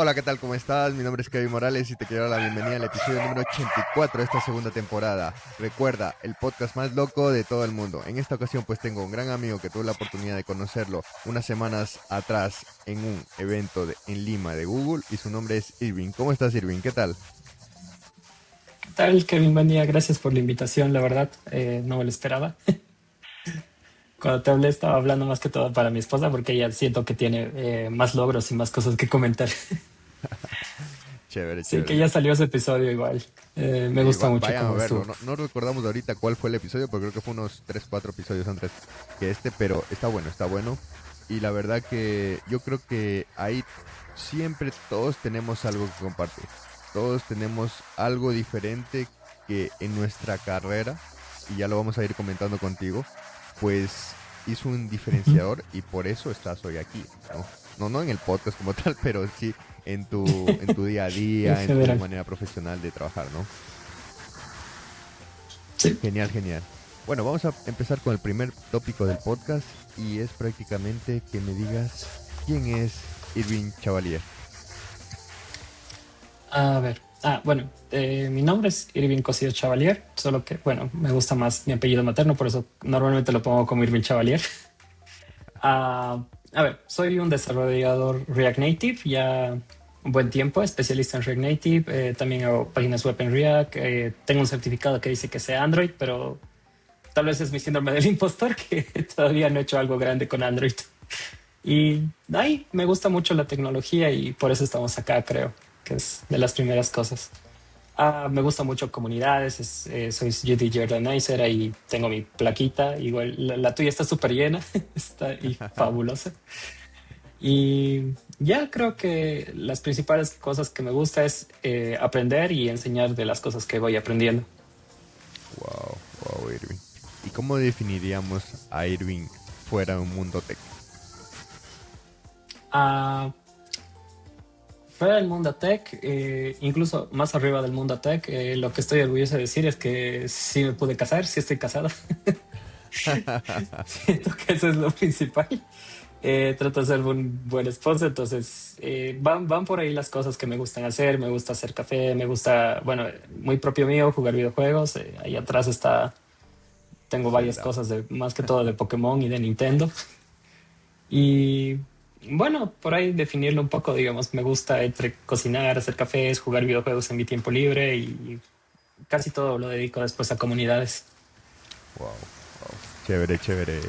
Hola, ¿qué tal? ¿Cómo estás? Mi nombre es Kevin Morales y te quiero dar la bienvenida al episodio número 84 de esta segunda temporada. Recuerda, el podcast más loco de todo el mundo. En esta ocasión pues tengo un gran amigo que tuve la oportunidad de conocerlo unas semanas atrás en un evento en Lima de Google y su nombre es Irving. ¿Cómo estás, Irving? ¿Qué tal? ¿Qué tal, Kevin? Buen día, gracias por la invitación, la verdad, no me lo esperaba. Cuando te hablé estaba hablando más que todo para mi esposa porque ella siento que tiene más logros y más cosas que comentar. Chévere, Sí, que chévere. ya salió ese episodio igual. Me Sí, gusta mucho vayan a cómo verlo. estuvo. No recordamos ahorita cuál fue el episodio, porque creo que fue unos 3 4 episodios antes que este, pero está bueno, está bueno. Y la verdad que yo creo que ahí siempre todos tenemos algo que compartir. Todos tenemos algo diferente que en nuestra carrera, y ya lo vamos a ir comentando contigo, pues hizo un Ujú. diferenciador y por eso estás hoy aquí, ¿no? No en el podcast como tal, pero sí en tu día a En día, en tu general. manera profesional de trabajar, ¿no? Sí. Genial, genial. Bueno, vamos a empezar con el primer tópico del podcast y es prácticamente que me digas quién es Irving Chavalier. A ver. Bueno, mi nombre es Irving Cosío Chavalier, solo que, bueno, me gusta más mi apellido materno, por eso normalmente lo pongo como Irving Chavalier. A ver, soy un desarrollador React Native, ya un buen tiempo, especialista en React Native. También hago páginas web en React. Tengo un certificado que dice que sea Android, pero tal vez es mi síndrome del impostor que todavía no he hecho algo grande con Android. Y ahí me gusta mucho la tecnología y por eso estamos acá, creo, que es de las primeras cosas. Me gusta mucho comunidades, soy GD Jordanizer, ahí tengo mi plaquita, igual la tuya está súper llena, está y fabulosa. Y ya creo que las principales cosas que me gusta es aprender y enseñar de las cosas que voy aprendiendo. Wow, wow, Irving. ¿Y cómo definiríamos a Irving fuera de un mundo tech? Ah, Fuera del mundo tech, incluso más arriba del mundo tech, lo que estoy orgulloso de decir es que sí me pude casar, sí estoy casado. Siento que eso es lo principal. Trato de ser un buen esposo, entonces van por ahí las cosas que me gustan hacer. Me gusta hacer café, me gusta, bueno, muy propio mío, jugar videojuegos. Ahí atrás tengo varias Zelda. cosas más que todo de Pokémon y de Nintendo. Y bueno, por ahí definirlo un poco, digamos, me gusta entre cocinar, hacer cafés, jugar videojuegos en mi tiempo libre y casi todo lo dedico después a comunidades. Wow, wow. Chévere, chévere,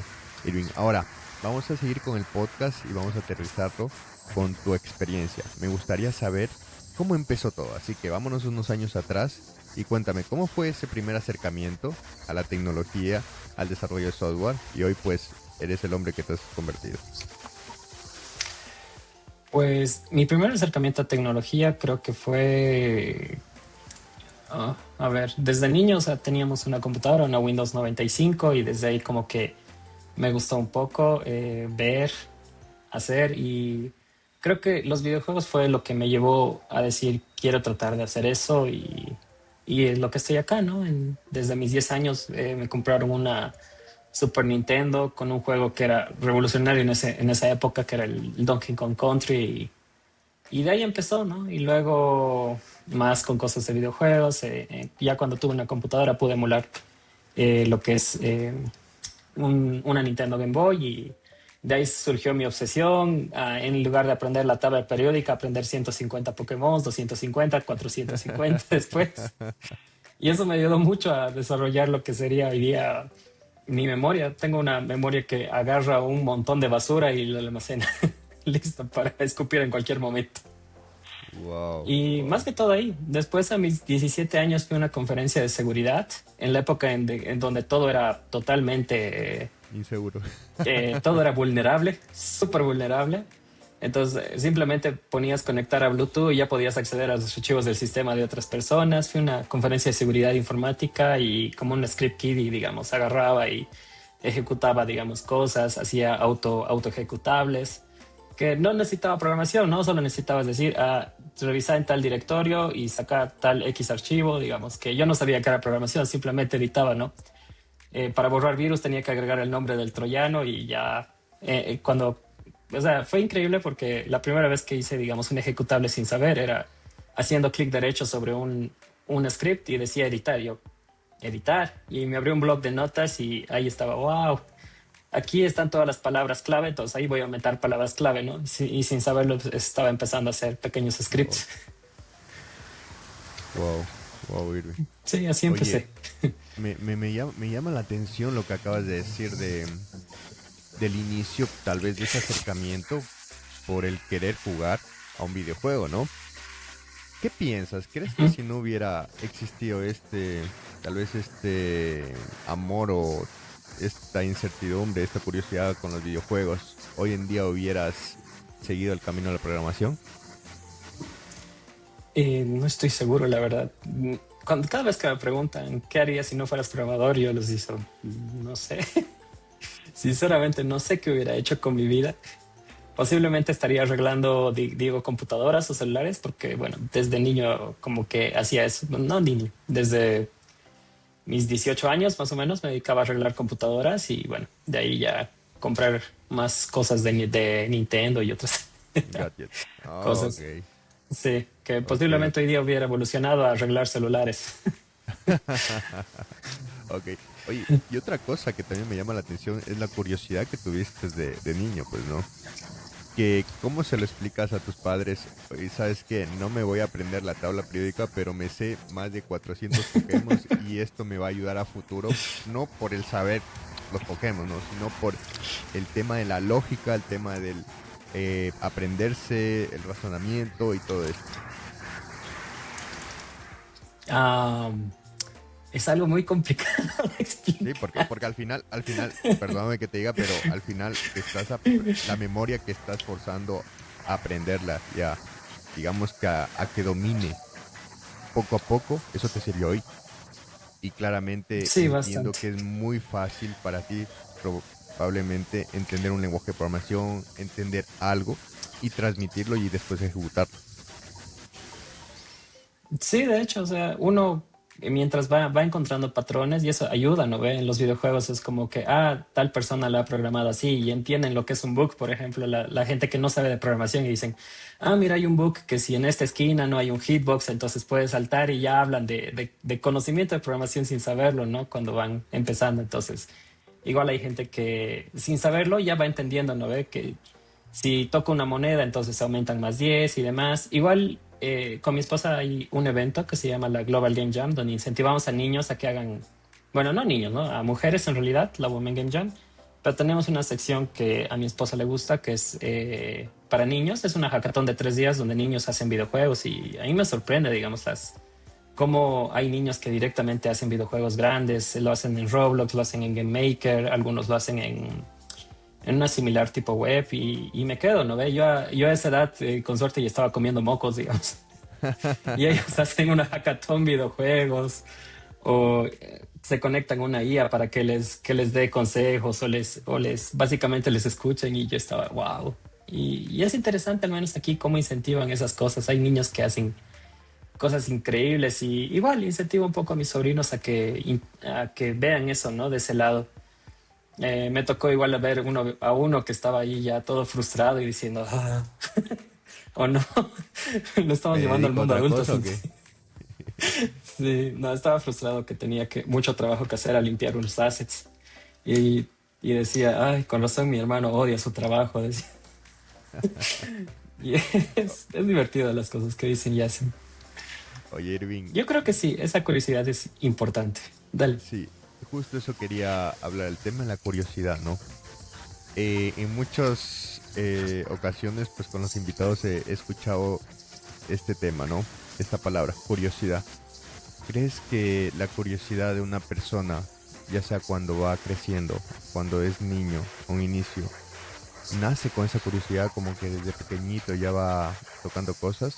Irving. Ahora, vamos a seguir con el podcast y vamos a aterrizarlo con tu experiencia. Me gustaría saber cómo empezó todo, así que vámonos unos años atrás y cuéntame cómo fue ese primer acercamiento a la tecnología, al desarrollo de software y hoy pues eres el hombre que te has convertido. Pues mi primer acercamiento a tecnología creo que fue, a ver, desde niño, o sea, teníamos una computadora, una Windows 95 y desde ahí como que me gustó un poco ver, hacer y creo que los videojuegos fue lo que me llevó a decir quiero tratar de hacer eso y es lo que estoy acá, ¿no? Desde mis 10 años me compraron una Super Nintendo con un juego que era revolucionario en esa época, que era el Donkey Kong Country y de ahí empezó, ¿no? Y luego más con cosas de videojuegos. Ya cuando tuve una computadora pude emular lo que es una Nintendo Game Boy y de ahí surgió mi obsesión. En lugar de aprender la tabla periódica, aprender 150 Pokémon, 250, 450 después. Y eso me ayudó mucho a desarrollar lo que sería hoy día mi memoria. Tengo una memoria que agarra un montón de basura y lo almacena listo para escupir en cualquier momento. Wow, Y más wow. que todo ahí, después a mis 17 años fui a una conferencia de seguridad en la época en donde todo era totalmente, Inseguro. todo era vulnerable, súper vulnerable. Entonces simplemente ponías conectar a Bluetooth y ya podías acceder a los archivos del sistema de otras personas. Fui a una conferencia de seguridad informática y como un script kiddie, digamos, agarraba y ejecutaba, digamos, cosas, hacía auto ejecutables que no necesitaba programación, ¿no? Solo necesitabas decir, revisar en tal directorio y sacar tal X archivo, digamos, que yo no sabía que era programación, simplemente editaba, ¿no? Para borrar virus tenía que agregar el nombre del troyano y ya cuando o sea, fue increíble porque la primera vez que hice, digamos, un ejecutable sin saber era haciendo clic derecho sobre un script y decía editar. Yo, editar. Y me abrió un blog de notas y ahí estaba, wow, aquí están todas las palabras clave, entonces ahí voy a meter palabras clave, ¿no? Y sin saberlo pues, estaba empezando a hacer pequeños Wow, scripts. wow, wow, Irving. Sí, así Oye, empecé. me llama la atención lo que acabas de decir del inicio, tal vez de ese acercamiento por el querer jugar a un videojuego, ¿no? ¿Qué piensas? ¿Crees que Ujú. si no hubiera existido tal vez este amor o esta incertidumbre, esta curiosidad con los videojuegos, hoy en día hubieras seguido el camino de la programación? No estoy seguro, la verdad. Cada vez que me preguntan qué harías si no fueras programador, yo les digo, no sé. Sinceramente, no sé qué hubiera hecho con mi vida. Posiblemente estaría arreglando, digo, computadoras o celulares, porque, bueno, desde niño como que hacía eso. No niño, desde mis 18 años más o menos me dedicaba a arreglar computadoras y, bueno, de ahí ya comprar más cosas de Nintendo y otras Gadgets. Ah, cosas. ok, Sí, que ok, ok. posiblemente hoy día hubiera evolucionado a arreglar celulares. Ok. Oye, y otra cosa que también me llama la atención es la curiosidad que tuviste de niño, pues, ¿no? Que cómo se lo explicas a tus padres, oye, sabes que no me voy a aprender la tabla periódica, pero me sé más de 400 Pokémon y esto me va a ayudar a futuro, no por el saber los Pokémon, ¿no? Sino por el tema de la lógica, el tema del aprenderse, el razonamiento y todo esto. Ah, es algo muy complicado de Sí, explicar. porque al final, perdóname que te diga, pero al final la memoria que estás forzando a aprenderla ya, digamos que a que domine poco a poco, eso te sirvió hoy. Y claramente Sí, entiendo bastante. que es muy fácil para ti probablemente entender un lenguaje de programación, entender algo y transmitirlo y después ejecutarlo. Sí, de hecho, o sea, uno mientras va encontrando patrones y eso ayuda, ¿no ve? En los videojuegos es como que, tal persona lo ha programado así y entienden lo que es un bug, por ejemplo, la gente que no sabe de programación y dicen, mira, hay un bug que si en esta esquina no hay un hitbox, entonces puedes saltar y ya hablan de conocimiento de programación sin saberlo, ¿no? Cuando van empezando, entonces, igual hay gente que sin saberlo ya va entendiendo, ¿no ve? Que si toco una moneda, entonces aumentan más 10 y demás. Igual con mi esposa hay un evento que se llama la Global Game Jam, donde incentivamos a niños a que hagan, bueno, no niños, ¿no? A mujeres en realidad, la Women Game Jam. Pero tenemos una sección que a mi esposa le gusta, que es para niños. Es una hackathon de 3 días donde niños hacen videojuegos y a mí me sorprende, digamos, cómo hay niños que directamente hacen videojuegos grandes, lo hacen en Roblox, lo hacen en Game Maker, algunos lo hacen en una similar tipo web y me quedo, ¿no ve? Yo a esa edad, con suerte, ya estaba comiendo mocos, digamos. Y ellos hacen una hackathon videojuegos o se conectan a una IA para que les dé consejos básicamente les escuchen y yo estaba, wow. Y es interesante al menos aquí cómo incentivan esas cosas. Hay niños que hacen cosas increíbles y igual incentivo un poco a mis sobrinos a que vean eso, ¿no? De ese lado. Me tocó igual ver a uno que estaba ahí ya todo frustrado y diciendo, o no, lo estamos ¿Me llevando al dedico a mundo otra adulto. cosa o Sí, qué? sí, no, estaba frustrado que tenía mucho trabajo que hacer a limpiar unos assets. Y, y decía, ay, con razón mi hermano odia su trabajo. Decía. Y es divertido las cosas que dicen y hacen. Oye, Irving, Yo creo que sí, esa curiosidad es importante. Dale. sí, justo eso quería hablar, el tema de la curiosidad, ¿no? En muchas ocasiones, pues con los invitados he escuchado este tema, ¿no? Esta palabra, curiosidad. ¿Crees que la curiosidad de una persona, ya sea cuando va creciendo, cuando es niño, un inicio, nace con esa curiosidad como que desde pequeñito ya va tocando cosas?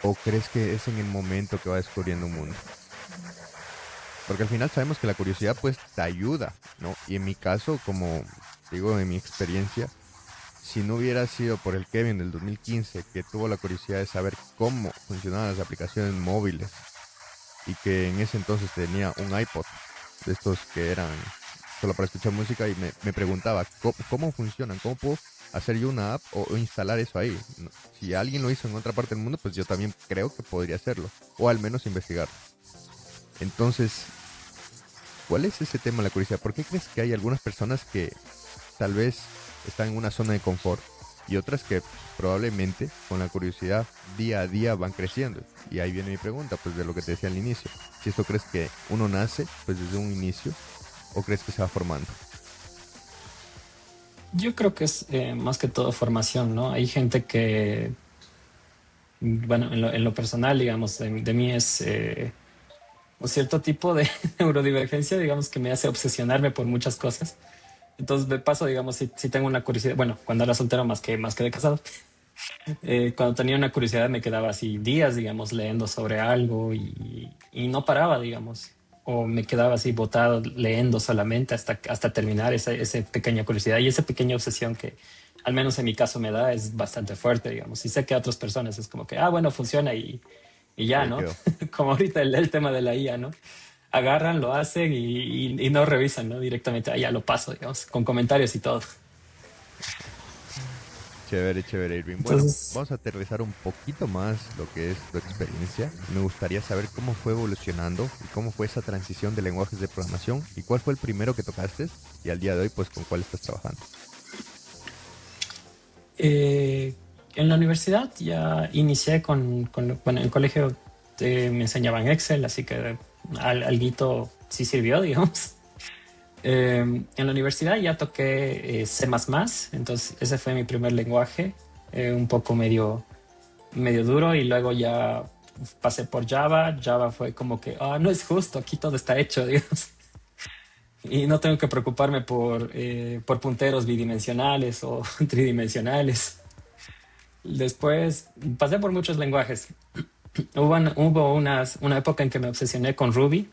¿O crees que es en el momento que va descubriendo un mundo? Porque al final sabemos que la curiosidad pues te ayuda, ¿no? Y en mi caso, como digo, en mi experiencia, si no hubiera sido por el Kevin del 2015 que tuvo la curiosidad de saber cómo funcionaban las aplicaciones móviles y que en ese entonces tenía un iPod de estos que eran solo para escuchar música y me preguntaba cómo funcionan, cómo puedo hacer yo una app o instalar eso ahí. Si alguien lo hizo en otra parte del mundo, pues yo también creo que podría hacerlo, o al menos investigar. Entonces, ¿cuál es ese tema de la curiosidad? ¿Por qué crees que hay algunas personas que tal vez están en una zona de confort y otras que probablemente con la curiosidad día a día van creciendo? Y ahí viene mi pregunta, pues de lo que te decía al inicio. Si esto crees que uno nace pues desde un inicio o crees que se va formando. Yo creo que es más que todo formación, ¿no? Hay gente que, bueno, en lo personal, digamos, de mí es un cierto tipo de neurodivergencia, digamos, que me hace obsesionarme por muchas cosas. Entonces me paso, digamos, si tengo una curiosidad, bueno, cuando era soltero más que de casado, cuando tenía una curiosidad me quedaba así días, digamos, leyendo sobre algo y no paraba, digamos, o me quedaba así botado leyendo solamente hasta terminar esa pequeña curiosidad y esa pequeña obsesión que al menos en mi caso me da es bastante fuerte, digamos, y sé que a otras personas es como que, ah, bueno, funciona y Y ya, ahí ¿no? quedó. Como ahorita el tema de la IA, ¿no? Agarran, lo hacen y no revisan, ¿no? Directamente, ah, ya lo paso, digamos, con comentarios y todo. Chévere, chévere, Irving. Bueno, Entonces, vamos a aterrizar un poquito más lo que es tu experiencia. Me gustaría saber cómo fue evolucionando y cómo fue esa transición de lenguajes de programación y cuál fue el primero que tocaste y al día de hoy, pues, con cuál estás trabajando. Eh, en la universidad ya inicié bueno, en el colegio me enseñaban Excel, así que alguito sí sirvió, digamos. En la universidad ya toqué C++, entonces ese fue mi primer lenguaje, un poco medio duro y luego ya pasé por Java. Java fue como que, ah, no es justo, aquí todo está hecho, digamos. Y no tengo que preocuparme por punteros bidimensionales o tridimensionales. Después pasé por muchos lenguajes. Hubo una época en que me obsesioné con Ruby,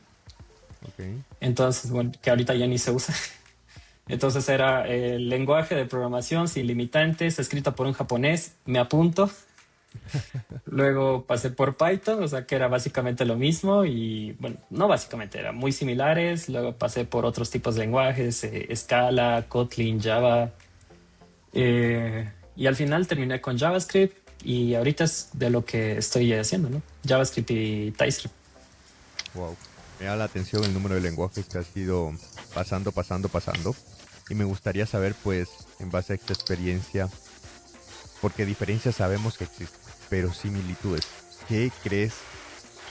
Ok. entonces, bueno, que ahorita ya ni se usa. Entonces era el lenguaje de programación sin limitantes, escrito por un japonés, me apunto. Luego pasé por Python, o sea que era básicamente lo mismo y bueno, no básicamente, eran muy similares. Luego pasé por otros tipos de lenguajes, Scala, Kotlin, Java. Y al final terminé con JavaScript y ahorita es de lo que estoy haciendo, ¿no? JavaScript y TypeScript. Wow. Me da la atención el número de lenguajes que has ido pasando. Y me gustaría saber, pues, en base a esta experiencia, porque diferencias sabemos que existen, pero similitudes. ¿Qué crees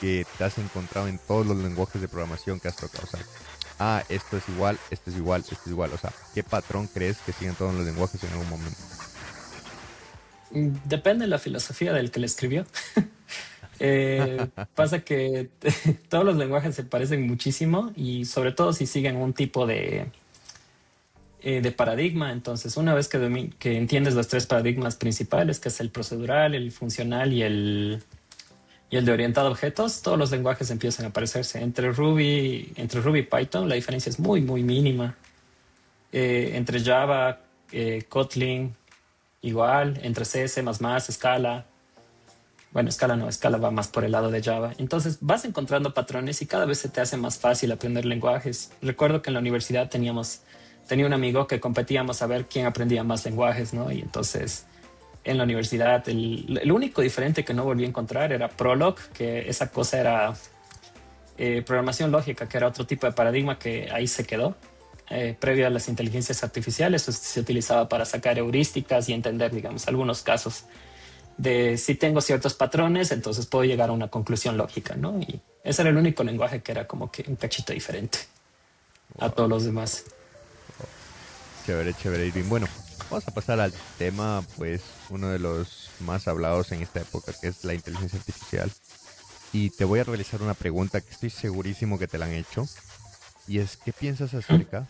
que te has encontrado en todos los lenguajes de programación que has tocado? O sea, ah, esto es igual, esto es igual, esto es igual. O sea, ¿qué patrón crees que siguen todos los lenguajes en algún momento? Depende de la filosofía del que le escribió. Pasa que todos los lenguajes se parecen muchísimo y sobre todo si siguen un tipo de paradigma. Entonces, una vez que entiendes los tres paradigmas principales, que es el procedural, el funcional y el de orientado a objetos, todos los lenguajes empiezan a parecerse. Entre Ruby y Python, la diferencia es muy mínima. Entre Java, Kotlin, igual. Entre C, C++, Scala. Bueno, Scala no, Scala va más por el lado de Java. Entonces vas encontrando patrones y cada vez se te hace más fácil aprender lenguajes. Recuerdo que en la universidad tenía un amigo que competíamos a ver quién aprendía más lenguajes, ¿no? Y entonces en la universidad el único diferente que no volví a encontrar era Prolog, que esa cosa era programación lógica, que era otro tipo de paradigma que ahí se quedó. Previo a las inteligencias artificiales, pues, se utilizaba para sacar heurísticas y entender, digamos, algunos casos de si tengo ciertos patrones, entonces puedo llegar a una conclusión lógica, ¿no? Y ese era el único lenguaje que era como que un cachito diferente a Wow, todos los demás. chévere, chévere, Irving. Bueno, vamos a pasar al tema, pues, uno de los más hablados en esta época, que es la inteligencia artificial. Y te voy a realizar una pregunta que estoy segurísimo que te la han hecho. Y es, ¿qué piensas acerca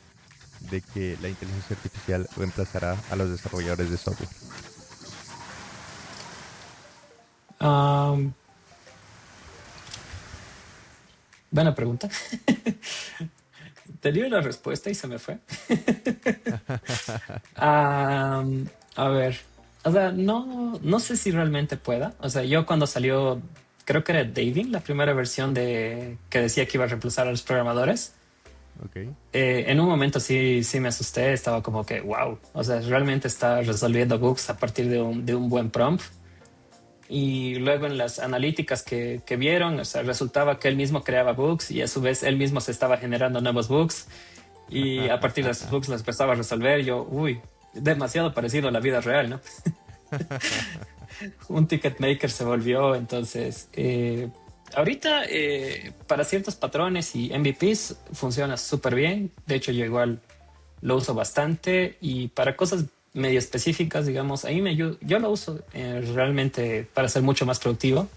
de que la inteligencia artificial reemplazará a los desarrolladores de software? Um, Buena pregunta. Te dio la respuesta y se me fue. A ver, o sea, no sé si realmente pueda. O sea, yo cuando salió, creo que era Debian, la primera versión de que decía que iba a reemplazar a los programadores. Ok. En un momento sí me asusté, estaba como que, wow, o sea, realmente está resolviendo bugs a partir de un buen prompt. Y luego en las analíticas que vieron, o sea, resultaba que él mismo creaba bugs y a su vez él mismo se estaba generando nuevos bugs y a partir de esos bugs los empezaba a resolver. Yo, uy, demasiado parecido a la vida real, ¿no? Un ticket maker se volvió, entonces, ahorita para ciertos patrones y MVPs funciona súper bien. De hecho, yo igual lo uso bastante y para cosas medio específicas, digamos, ahí me ayuda, yo lo uso realmente para ser mucho más productivo.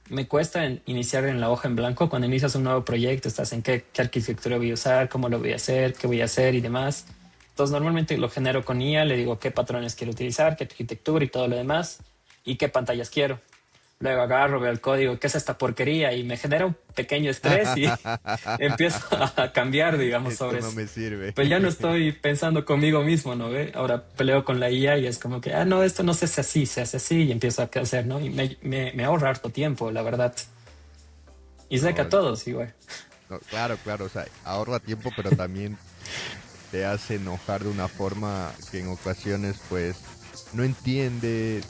Me cuesta iniciar en la hoja en blanco. Cuando inicias un nuevo proyecto, estás en qué arquitectura voy a usar, cómo lo voy a hacer, qué voy a hacer y demás. Entonces, normalmente lo genero con IA, le digo qué patrones quiero utilizar, qué arquitectura y todo lo demás, y qué pantallas quiero. Luego agarro, veo el código, qué es esta porquería, y me genera un pequeño estrés y empiezo a cambiar, digamos, Esto sobre no eso. me sirve. Pues ya no estoy pensando conmigo mismo, ¿no ve? Ahora peleo con la IA y es como que, ah, no, esto no se hace así, se hace así y empiezo a hacer, ¿no? Y me ahorra harto tiempo, la verdad. Y sé que a No, todos igual. no, claro, claro, o sea, ahorra tiempo, pero también te hace enojar de una forma que en ocasiones, pues, no entiende,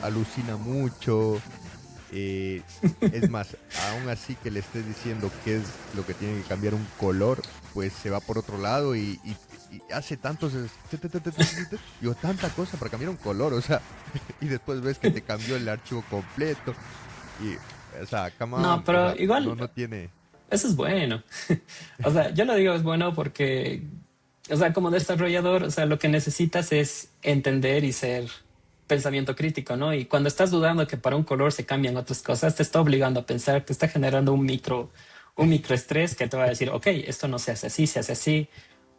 alucina mucho. eh, es más, aún así que le estés diciendo qué es lo que tiene que cambiar un color, pues se va por otro lado y hace tantos, digo, tanta cosa para cambiar un color, o sea, y después ves que te cambió el archivo completo y, o sea, come No, on, o pero sea, no, igual, no tiene, eso es bueno. O sea, yo lo digo es bueno porque, o sea, como desarrollador, o sea, lo que necesitas es entender y ser pensamiento crítico, ¿no? Y cuando estás dudando que para un color se cambian otras cosas, te está obligando a pensar, te está generando un microestrés que te va a decir, ok, esto no se hace así, se hace así.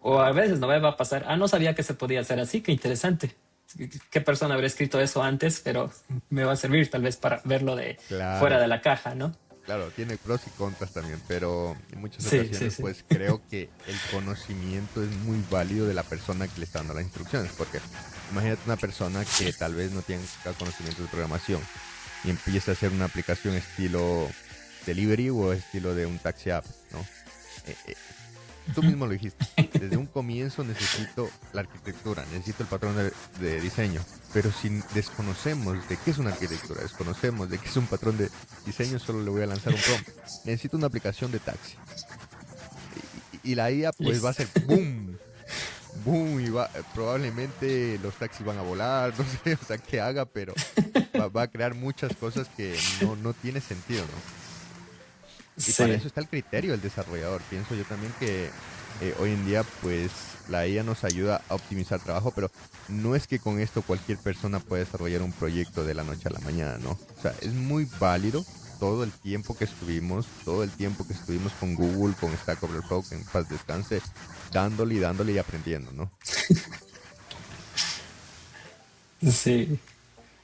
O a claro, veces no va a pasar, ah, no sabía que se podía hacer así, qué interesante. ¿Qué persona habría escrito eso antes? Pero me va a servir tal vez para verlo de fuera claro. de la caja, ¿no? Claro, tiene pros y contras también, pero en muchas Sí, sí, ocasiones sí. pues creo que el conocimiento es muy válido de la persona que le está dando las instrucciones, porque imagínate una persona que tal vez no tenga conocimiento de programación y empieza a hacer una aplicación estilo delivery o estilo de un taxi app, ¿no? Eh, eh, Tú mismo lo dijiste. Desde un comienzo necesito la arquitectura, necesito el patrón de diseño. Pero si desconocemos de qué es una arquitectura, desconocemos de qué es un patrón de diseño, solo le voy a lanzar un prompt. Necesito una aplicación de taxi. Y la IA pues va a Listo. hacer boom, boom, y va, probablemente los taxis van a volar, no sé, o sea, qué haga, pero va a crear muchas cosas que no tiene sentido, ¿no? Y para Sí. eso está el criterio del desarrollador. Pienso yo también que hoy en día, pues, la IA nos ayuda a optimizar trabajo, pero no es que con esto cualquier persona pueda desarrollar un proyecto de la noche a la mañana, ¿no? O sea, es muy válido todo el tiempo que estuvimos con Google, con Stack Overflow, que en paz descanse, dándole y aprendiendo, ¿no? Sí.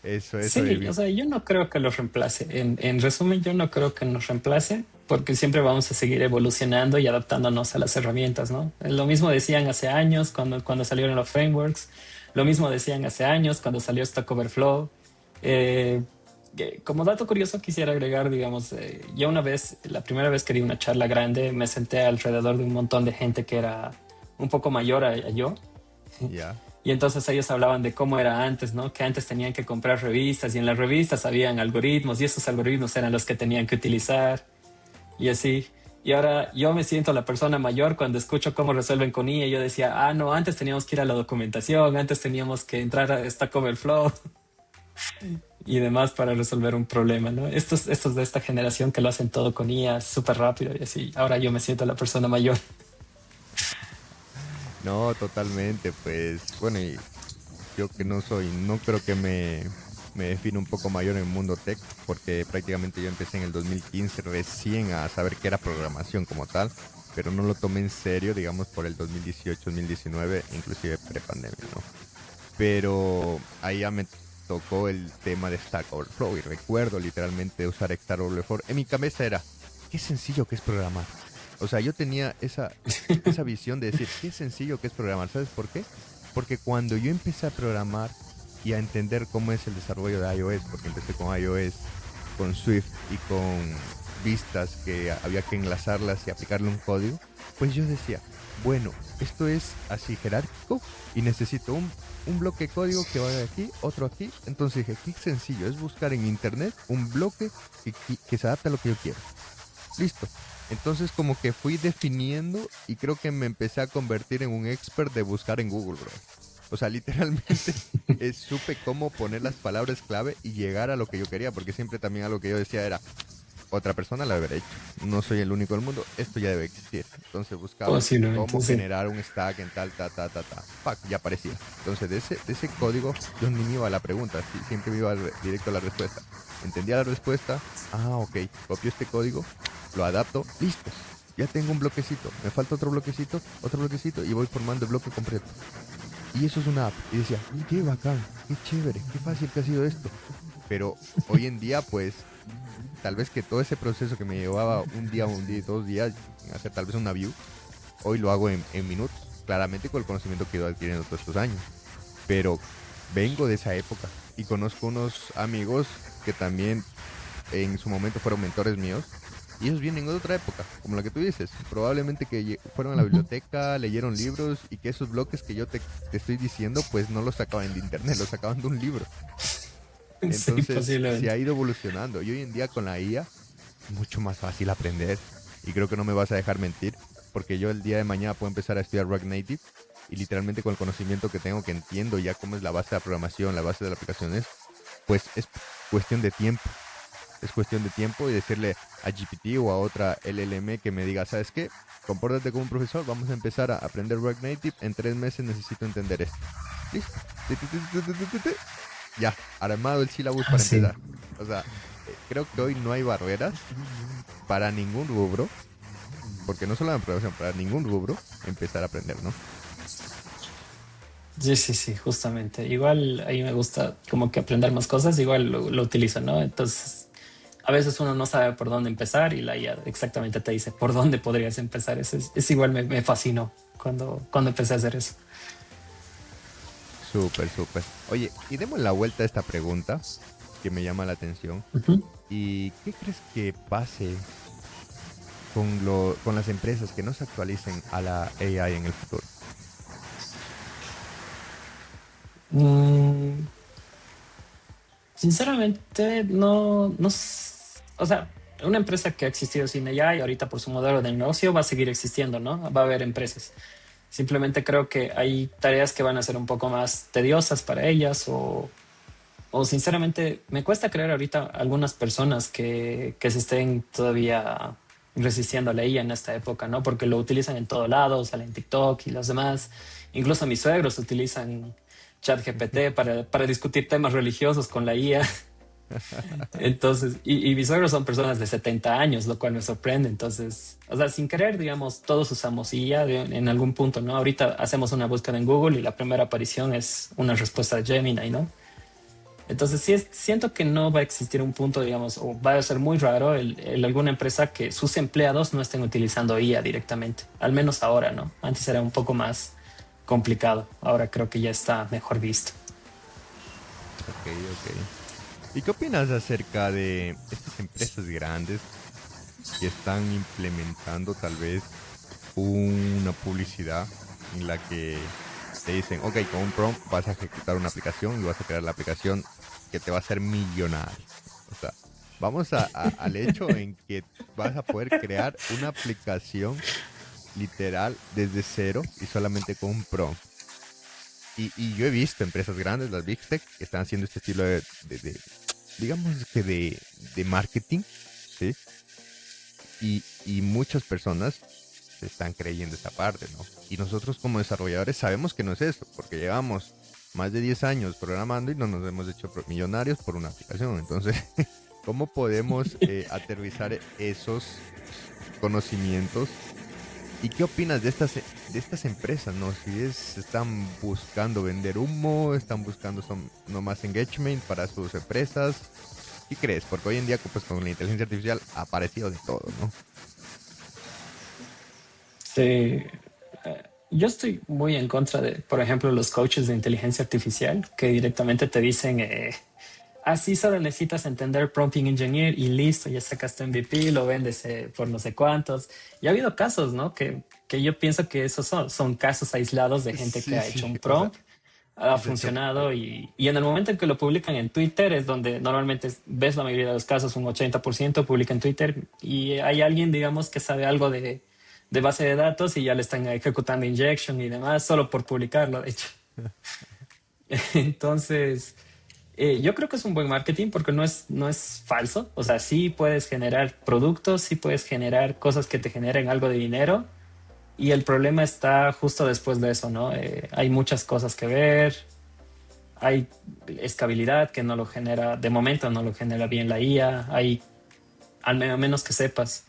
Eso, Sí, o Irving. sea, yo no creo que los reemplace. En resumen, yo no creo que nos reemplace porque siempre vamos a seguir evolucionando y adaptándonos a las herramientas, ¿no? Lo mismo decían hace años cuando salieron los frameworks, lo mismo decían hace años cuando salió Stack Overflow. Eh, Como dato curioso quisiera agregar, digamos, yo una vez, la primera vez que di una charla grande, me senté alrededor de un montón de gente que era un poco mayor a yo. Ya. Y entonces ellos hablaban de cómo era antes, ¿no? Que antes tenían que comprar revistas y en las revistas habían algoritmos y esos algoritmos eran los que tenían que utilizar y así. Y ahora yo me siento la persona mayor cuando escucho cómo resuelven con IA. Yo decía, ah, no, antes teníamos que ir a la documentación, antes teníamos que entrar a Stack Overflow y demás para resolver un problema, ¿no? Estos de esta generación que lo hacen todo con IA súper rápido y así. Ahora yo me siento la persona mayor. No, totalmente, pues, bueno, y yo que no soy, no creo que me defino un poco mayor en el mundo tech, porque prácticamente yo empecé en el 2015 recién a saber qué era programación como tal, pero no lo tomé en serio, digamos, por el 2018, 2019, inclusive prepandemia, ¿no? Pero ahí ya me tocó el tema de Stack Overflow y recuerdo literalmente usar Stack Overflow. En mi cabeza era, qué sencillo que es programar. O sea, yo tenía esa visión de decir, qué sencillo que es programar. ¿Sabes por qué? Porque cuando yo empecé a programar y a entender cómo es el desarrollo de iOS, porque empecé con iOS, con Swift y con vistas que había que enlazarlas y aplicarle un código, Pues yo decía, bueno, esto es así jerárquico y necesito un bloque de código que vaya aquí, otro aquí. Entonces dije, qué sencillo, es buscar en internet un bloque que se adapte a lo que yo quiero. Listo. Entonces como que fui definiendo y creo que me empecé a convertir en un expert de buscar en Google, bro. O sea, literalmente supe cómo poner las palabras clave y llegar a lo que yo quería, porque siempre también algo que yo decía era, otra persona lo habrá hecho. No soy el único del mundo, esto ya debe existir. Entonces buscaba Posiblemente, cómo sí. generar un stack en tal, ta, ta, ta, ta. Pac, ya aparecía. Entonces de ese código yo ni me iba a la pregunta, siempre me iba directo a la respuesta. Entendía la respuesta, ok, copio este código, lo adapto, listo. Ya tengo un bloquecito, me falta otro bloquecito y voy formando el bloque completo. Y eso es una app. Y decía, qué bacán, qué chévere, qué fácil que ha sido esto. Pero hoy en día, pues, tal vez que todo ese proceso que me llevaba un día y 2 días, hacer tal vez una view, hoy lo hago en minutos, claramente con el conocimiento que he ido adquiriendo todos estos años. Pero vengo de esa época y conozco unos amigos que también en su momento fueron mentores míos y ellos vienen de otra época, como la que tú dices. Probablemente que fueron a la Ujú. biblioteca, leyeron libros y que esos bloques que yo te estoy diciendo, pues no los sacaban de internet, los sacaban de un libro. Sí, Entonces se posiblemente. ha ido evolucionando y hoy en día con la IA es mucho más fácil aprender y creo que no me vas a dejar mentir porque yo el día de mañana puedo empezar a estudiar React Native y literalmente con el conocimiento que tengo, que entiendo ya cómo es la base de la programación, la base de las aplicaciones, pues es cuestión de tiempo. Es cuestión de tiempo y decirle a GPT o a otra LLM que me diga, ¿sabes qué? Compórtate como un profesor, vamos a empezar a aprender React Native, en 3 meses necesito entender esto. Listo. Ya, armado el syllabus para Así. empezar. O sea, creo que hoy no hay barreras para ningún rubro, porque no solo en programación, para ningún rubro empezar a aprender, ¿no? Sí, sí, sí, justamente. Igual ahí me gusta como que aprender más cosas, igual lo utilizo, ¿no? Entonces, a veces uno no sabe por dónde empezar y la IA exactamente te dice por dónde podrías empezar. Eso es igual me fascinó cuando empecé a hacer eso. Súper, súper. Oye, y demos la vuelta a esta pregunta que me llama la atención. Ujú. ¿Y qué crees que pase con las empresas que no se actualicen a la AI en el futuro? Mm, sinceramente, o sea, una empresa que ha existido sin ella y ahorita por su modelo de negocio va a seguir existiendo, ¿no? Va a haber empresas. Simplemente creo que hay tareas que van a ser un poco más tediosas para ellas o sinceramente me cuesta creer ahorita algunas personas que se estén todavía resistiendo a la IA en esta época, ¿no? Porque lo utilizan en todo lado, sale en TikTok y los demás. Incluso mis suegros utilizan ChatGPT para discutir temas religiosos con la IA. Entonces, y mis suegros son personas de 70 años, lo cual me sorprende. Entonces, o sea, sin querer, digamos, todos usamos IA en algún punto, ¿no? Ahorita hacemos una búsqueda en Google y la primera aparición es una respuesta de Gemini, ¿no? Entonces, sí siento que no va a existir un punto, digamos, o va a ser muy raro alguna empresa que sus empleados no estén utilizando IA directamente, al menos ahora, ¿no? Antes era un poco más complicado, ahora creo que ya está mejor visto. Ok, ok. ¿Y qué opinas acerca de estas empresas grandes que están implementando tal vez una publicidad en la que te dicen, ok, con un prompt vas a ejecutar una aplicación y vas a crear la aplicación que te va a hacer millonario? O sea, vamos al hecho en que vas a poder crear una aplicación literal desde cero y solamente con un prompt. Y yo he visto empresas grandes, las Big Tech, que están haciendo este estilo digamos que de marketing, ¿sí? Y muchas personas se están creyendo esta parte, ¿no? Y nosotros como desarrolladores sabemos que no es eso, porque llevamos más de 10 años programando y no nos hemos hecho millonarios por una aplicación. Entonces, ¿cómo podemos aterrizar esos conocimientos? ¿Y qué opinas de estas empresas, no? Si están buscando vender humo, están buscando no más engagement para sus empresas. ¿Qué crees? Porque hoy en día, pues con la inteligencia artificial ha aparecido de todo, ¿no? Sí, yo estoy muy en contra de, por ejemplo, los coaches de inteligencia artificial que directamente te dicen, así solo necesitas entender prompting engineer y listo, ya sacaste MVP, lo vendes por no sé cuántos. Y ha habido casos, ¿no? Que que yo pienso que esos son casos aislados de gente que Sí, ha hecho un sí, o sea, prompt, ha de hecho, funcionado y en el momento en que lo publican en Twitter es donde normalmente ves la mayoría de los casos, un 80% publica en Twitter y hay alguien, digamos, que sabe algo de base de datos y ya le están ejecutando injection y demás solo por publicarlo, de hecho. Entonces, yo creo que es un buen marketing porque no es falso. O sea, sí puedes generar productos, sí puedes generar cosas que te generen algo de dinero. Y el problema está justo después de eso, ¿no? Hay muchas cosas que ver. Hay escalabilidad que no lo genera, de momento no lo genera bien la IA. Hay, al menos que sepas.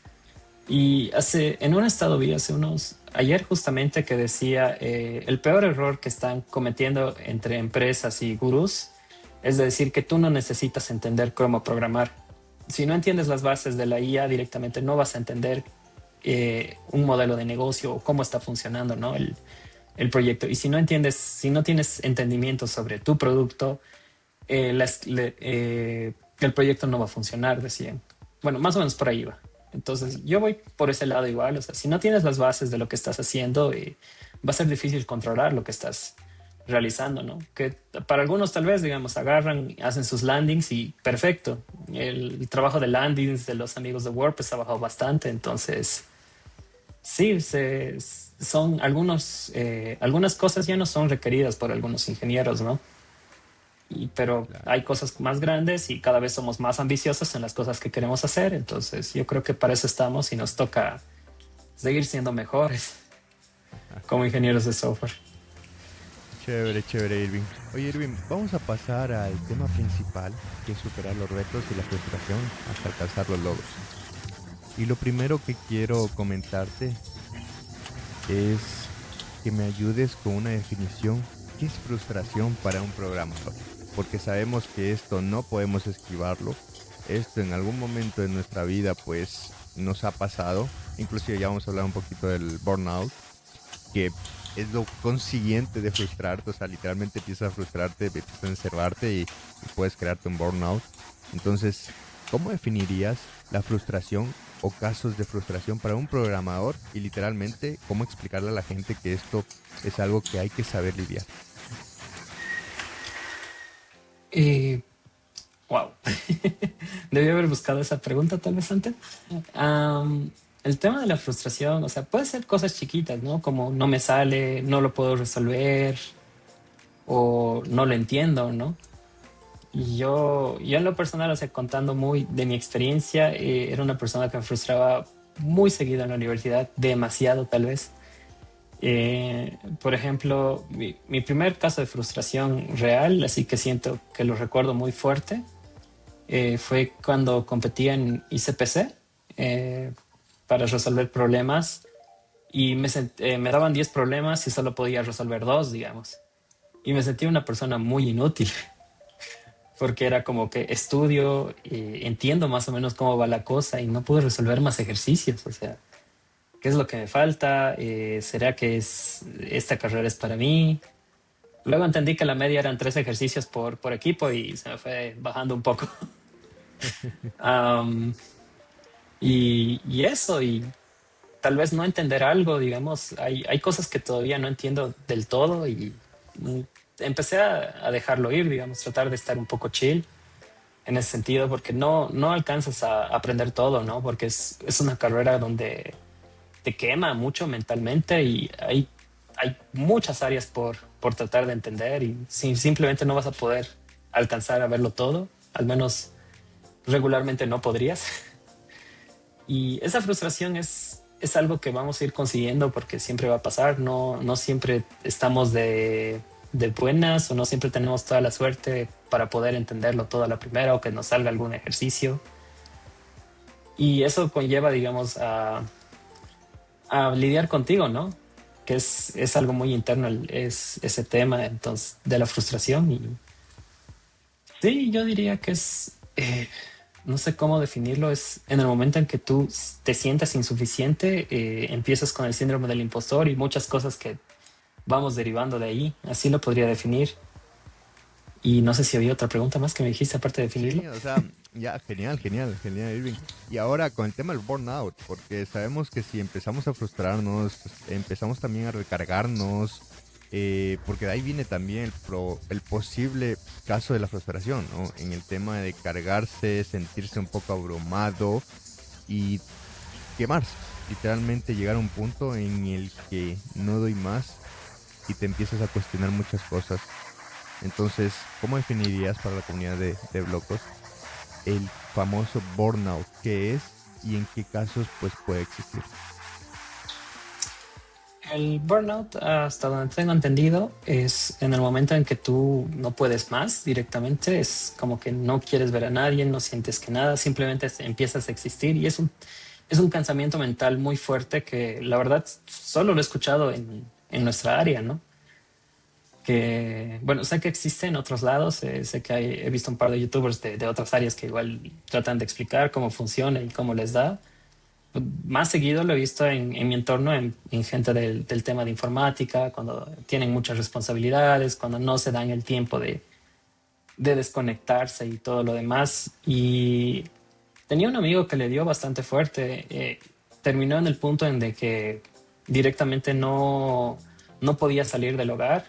Y en un estado vi ayer justamente que decía, el peor error que están cometiendo entre empresas y gurús es decir que tú no necesitas entender cómo programar. Si no entiendes las bases de la IA directamente, no vas a entender un modelo de negocio o cómo está funcionando, ¿no? El proyecto. Y si no entiendes, si no tienes entendimiento sobre tu producto, el proyecto no va a funcionar, decían. Bueno, más o menos por ahí va. Entonces, yo voy por ese lado igual. O sea, si no tienes las bases de lo que estás haciendo, va a ser difícil controlar lo que estás realizando, ¿no? Que para algunos tal vez, digamos, agarran, hacen sus landings y perfecto. El trabajo de landings de los amigos de WordPress ha bajado bastante. Entonces, sí, algunas cosas ya no son requeridas por algunos ingenieros, ¿no? Pero claro. hay cosas más grandes y cada vez somos más ambiciosos en las cosas que queremos hacer. Entonces, yo creo que para eso estamos y nos toca seguir siendo mejores como ingenieros de software. Chévere, chévere, Irving. Oye, Irving, vamos a pasar al tema principal, que es superar los retos y la frustración hasta alcanzar los logros. Y lo primero que quiero comentarte es que me ayudes con una definición. ¿Qué es frustración para un programador? Porque sabemos que esto no podemos esquivarlo. Esto en algún momento de nuestra vida pues nos ha pasado. Inclusive ya vamos a hablar un poquito del burnout, que es lo consiguiente de frustrarte. O sea, literalmente empiezas a frustrarte, empiezas a encerrarte y puedes crearte un burnout. Entonces, ¿cómo definirías la frustración o casos de frustración para un programador? Y literalmente, ¿cómo explicarle a la gente que esto es algo que hay que saber lidiar? Eh, wow. Debí haber buscado esa pregunta tal vez antes. Am, el tema de la frustración, o sea, puede ser cosas chiquitas, ¿no? Como no me sale, no lo puedo resolver o no lo entiendo, ¿no? Y yo en lo personal, o sea, contando muy de mi experiencia, era una persona que me frustraba muy seguido en la universidad, demasiado tal vez. Por ejemplo, mi primer caso de frustración real, así que siento que lo recuerdo muy fuerte, fue cuando competía en ICPC para resolver problemas y me daban 10 problemas y solo podía resolver dos, digamos. Y me sentí una persona muy inútil porque era como que estudio, entiendo más o menos cómo va la cosa y no pude resolver más ejercicios. O sea, ¿qué es lo que me falta? ¿Será que esta carrera es para mí? Luego entendí que la media eran 3 ejercicios por equipo y se me fue bajando un poco. Am, y eso, y tal vez no entender algo, digamos, hay cosas que todavía no entiendo del todo y mm, empecé a dejarlo ir, digamos, tratar de estar un poco chill en ese sentido, porque no alcanzas a aprender todo, ¿no? Porque es una carrera donde te quema mucho mentalmente y hay muchas áreas por tratar de entender y simplemente no vas a poder alcanzar a verlo todo, al menos regularmente no podrías. Y esa frustración es algo que vamos a ir consiguiendo porque siempre va a pasar, no siempre estamos de buenas o no siempre tenemos toda la suerte para poder entenderlo todo a la primera o que nos salga algún ejercicio. Y eso conlleva, digamos, a lidiar contigo, ¿no? Que es algo muy interno, es ese tema entonces de la frustración. Y sí, yo diría que no sé cómo definirlo, es en el momento en que tú te sientas insuficiente, empiezas con el síndrome del impostor y muchas cosas que vamos derivando de ahí, así lo podría definir. Y no sé si había otra pregunta más que me dijiste aparte de definirlo. Sí, o sea, Ya, genial, genial, genial, Irving. Y ahora con el tema del burnout, porque sabemos que si empezamos a frustrarnos, empezamos también a recargarnos, porque de ahí viene también el posible caso de la frustración, ¿no? En el tema de cargarse, sentirse un poco abrumado y quemarse. Literalmente llegar a un punto en el que no doy más y te empiezas a cuestionar muchas cosas. Entonces, ¿cómo definirías para la comunidad de Blocos el famoso burnout? ¿Qué es y en qué casos pues puede existir? El burnout, hasta donde tengo entendido, es en el momento en que tú no puedes más directamente, es como que no quieres ver a nadie, no sientes que nada, simplemente empiezas a existir y es un cansamiento mental muy fuerte que la verdad solo lo he escuchado en nuestra área, ¿no? Que, bueno, sé que existe en otros lados, sé que he visto un par de youtubers de otras áreas que igual tratan de explicar cómo funciona y cómo les da. Más seguido lo he visto en mi entorno, en gente del tema de informática, cuando tienen muchas responsabilidades, cuando no se dan el tiempo de desconectarse y todo lo demás. Y tenía un amigo que le dio bastante fuerte. Terminó en el punto en de que directamente no podía salir del hogar.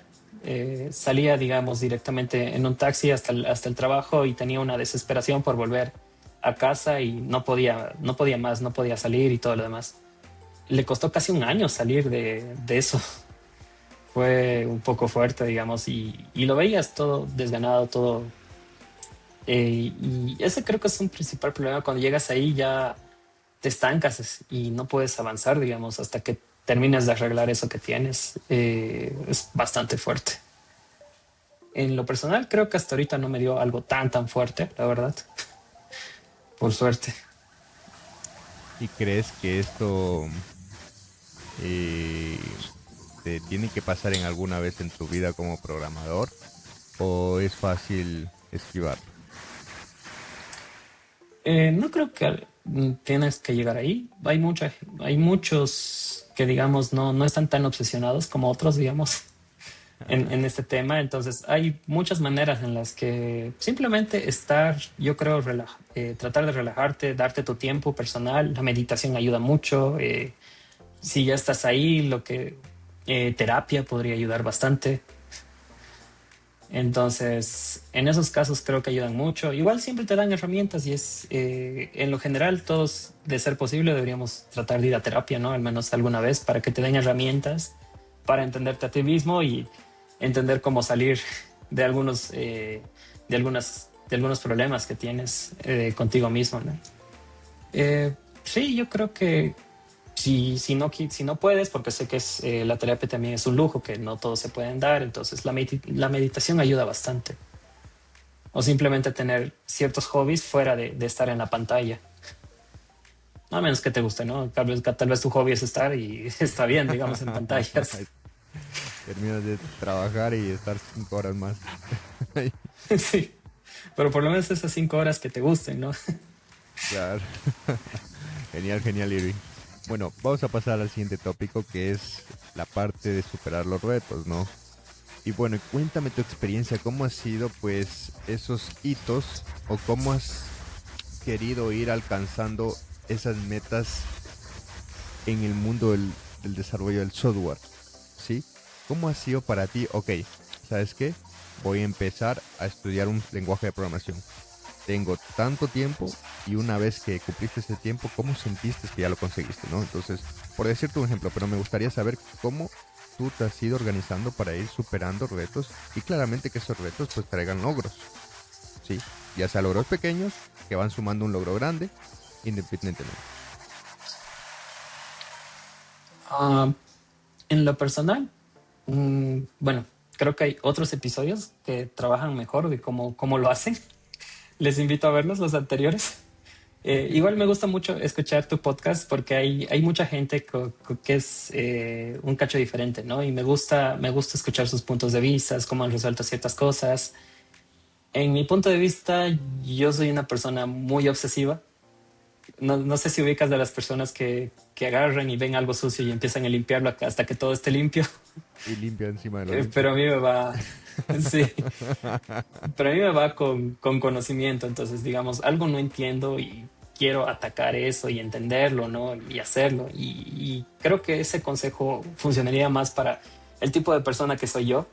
Salía, digamos, directamente en un taxi hasta el trabajo y tenía una desesperación por volver a casa y no podía más, no podía salir y todo lo demás. Le costó casi un año salir de eso. Fue un poco fuerte, digamos, y lo veías todo desganado, todo. Y ese creo que es un principal problema. Cuando llegas ahí ya te estancas y no puedes avanzar, digamos, hasta que termines de arreglar eso que tienes. Es bastante fuerte. En lo personal, creo que hasta ahorita no me dio algo tan fuerte, la verdad, por suerte. ¿Y crees que esto eh, te tiene que pasar en alguna vez en tu vida como programador o es fácil esquivarlo? No creo que tienes que llegar ahí. Hay muchos que, digamos, no están tan obsesionados como otros, digamos, en este tema. Entonces, hay muchas maneras en las que simplemente estar, yo creo, tratar de relajarte, darte tu tiempo personal. La meditación ayuda mucho. Si ya estás ahí, terapia podría ayudar bastante. Entonces, en esos casos creo que ayudan mucho. Igual siempre te dan herramientas y en lo general, todos, de ser posible, deberíamos tratar de ir a terapia, ¿no? Al menos alguna vez, para que te den herramientas para entenderte a ti mismo y entender cómo salir de de algunos problemas que tienes contigo mismo, ¿no? Sí, yo creo que si no puedes, porque sé que la terapia también es un lujo que no todos se pueden dar, entonces la meditación ayuda bastante. O simplemente tener ciertos hobbies fuera de estar en la pantalla. A menos que te guste, ¿no? Tal vez tu hobby es estar y está bien, digamos, en pantallas. Terminas de trabajar y estar 5 horas más. Sí, pero por lo menos esas 5 horas que te gusten, ¿no? Claro. Genial, genial, Irving. Bueno, vamos a pasar al siguiente tópico que es la parte de superar los retos, ¿no? Y bueno, cuéntame tu experiencia, cómo ha sido pues esos hitos o cómo has querido ir alcanzando esas metas en el mundo del desarrollo del software, ¿sí? ¿Cómo ha sido para ti? Ok, ¿sabes qué? Voy a empezar a estudiar un lenguaje de programación. Tengo tanto tiempo y una vez que cumpliste ese tiempo, ¿cómo sentiste que ya lo conseguiste, no? Entonces, por decirte un ejemplo, pero me gustaría saber cómo tú te has ido organizando para ir superando retos y claramente que esos retos pues traigan logros, ¿sí? Ya sea logros pequeños que van sumando un logro grande, independientemente. Ah, en lo personal, bueno, creo que hay otros episodios que trabajan mejor de cómo lo hacen. Les invito a verlos, los anteriores. Igual me gusta mucho escuchar tu podcast porque hay mucha gente que es un cacho diferente, ¿no? Y me gusta escuchar sus puntos de vista, cómo han resuelto ciertas cosas. En mi punto de vista, yo soy una persona muy obsesiva. no sé si ubicas de las personas que agarran y ven algo sucio y empiezan a limpiarlo hasta que todo esté limpio. Y limpia encima de lo limpio. Pero a mí me va, sí, pero a mí me va con conocimiento. Entonces, digamos, algo no entiendo y quiero atacar eso y entenderlo, ¿no? Y hacerlo. Y creo que ese consejo funcionaría más para el tipo de persona que soy yo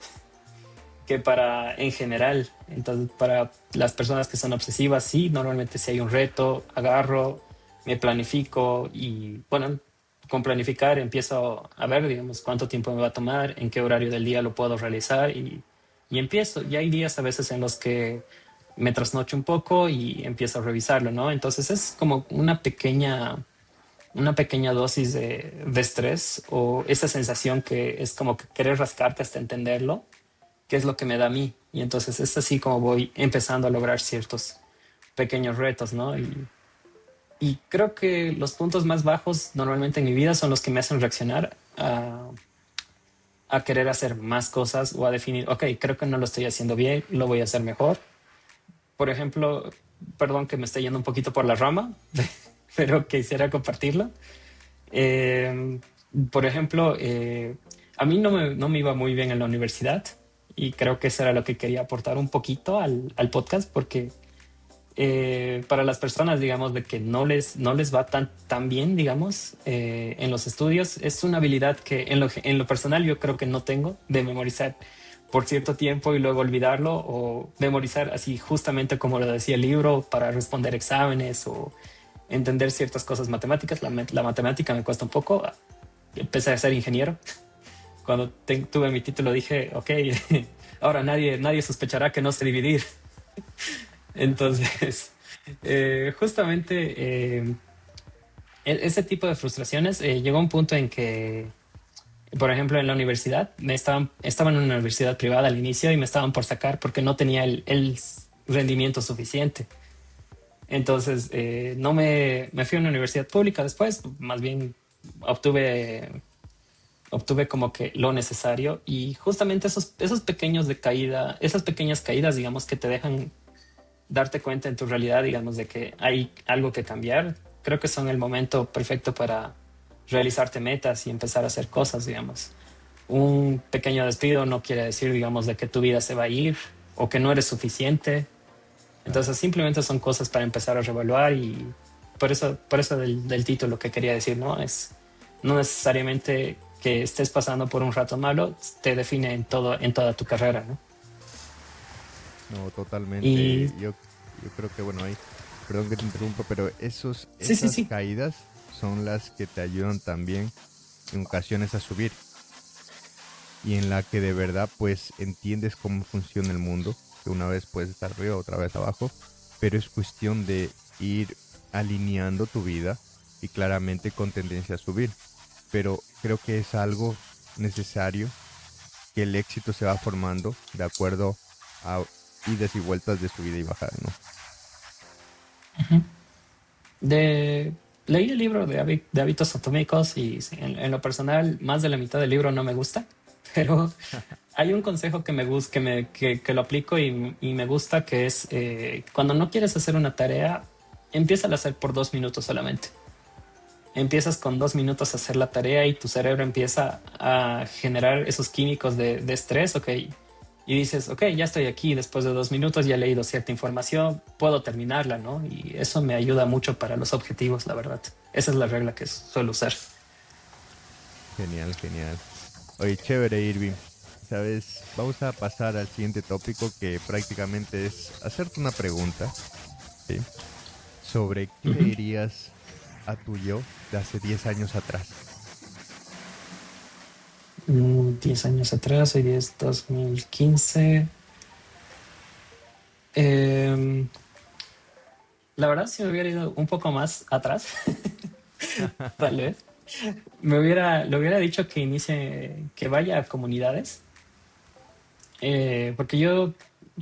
que para en general. Entonces, para las personas que son obsesivas, sí, normalmente si hay un reto, agarro, me planifico y bueno, con planificar empiezo a ver, digamos, cuánto tiempo me va a tomar, en qué horario del día lo puedo realizar y empiezo. Y hay días a veces en los que me trasnocho un poco y empiezo a revisarlo, ¿no? Entonces es como una pequeña dosis de estrés o esa sensación que es como que querer rascarte hasta entenderlo, que es lo que me da a mí. Y entonces es así como voy empezando a lograr ciertos pequeños retos, ¿no? Y creo que los puntos más bajos normalmente en mi vida son los que me hacen reaccionar a querer hacer más cosas o a definir, ok, creo que no lo estoy haciendo bien, lo voy a hacer mejor. Por ejemplo, perdón que me esté yendo un poquito por la rama, pero quisiera compartirlo. Eh, por ejemplo, a mí no me iba muy bien en la universidad y creo que eso era lo que quería aportar un poquito al podcast porque para las personas, digamos, de que no les va tan bien, digamos, en los estudios, es una habilidad que en lo personal yo creo que no tengo de memorizar por cierto tiempo y luego olvidarlo o memorizar así justamente como lo decía el libro para responder exámenes o entender ciertas cosas matemáticas. La matemática me cuesta un poco. Empecé a ser ingeniero. Cuando tuve mi título dije, ok, ahora nadie sospechará que no sé dividir. Entonces, justamente ese tipo de frustraciones llegó a un punto en que, por ejemplo, en la universidad, estaba en una universidad privada al inicio y me estaban por sacar porque no tenía el rendimiento suficiente. Entonces, no me fui a una universidad pública después, más bien obtuve, obtuve como que lo necesario y justamente esos pequeños de caída, esas pequeñas caídas, digamos, que te dejan darte cuenta en tu realidad, digamos, de que hay algo que cambiar, creo que son el momento perfecto para realizarte metas y empezar a hacer cosas, digamos. Un pequeño despido no quiere decir, digamos, de que tu vida se va a ir o que no eres suficiente. Claro. Entonces simplemente son cosas para empezar a reevaluar y por eso del título que quería decir, ¿no? Es no necesariamente que estés pasando por un rato malo te define en todo, en toda tu carrera, ¿no? No, Y totalmente. Yo creo que, bueno, ahí, perdón que te interrumpa, pero sí, sí, esas sí. caídas son las que te ayudan también en ocasiones a subir y en la que de verdad pues entiendes cómo funciona el mundo, que una vez puedes estar arriba, otra vez abajo, pero es cuestión de ir alineando tu vida y claramente con tendencia a subir. Pero creo que es algo necesario, que el éxito se va formando de acuerdo a idas y vueltas de subida y bajada, ¿no? De, leí el libro de hábitos atómicos y sí, en lo personal más de la mitad del libro no me gusta, pero hay un consejo que me gusta, que lo aplico y me gusta, que es cuando no quieres hacer una tarea, empieza a hacer por 2 minutos solamente. Empiezas con 2 minutos a hacer la tarea y tu cerebro empieza a generar esos químicos de estrés, ok. Y dices, ok, ya estoy aquí, después de 2 minutos ya he leído cierta información, puedo terminarla, ¿no? Y eso me ayuda mucho para los objetivos, la verdad. Esa es la regla que suelo usar. Genial, genial. Oye, chévere, Irving. Sabes, vamos a pasar al siguiente tópico que prácticamente es hacerte una pregunta, ¿sí? Sobre qué le Ujú. dirías a tu yo de hace 10 años atrás. 10 años atrás, hoy es 2015. Eh, la verdad, si me hubiera ido un poco más atrás, tal vez, le hubiera dicho que inicie, que vaya a comunidades, porque yo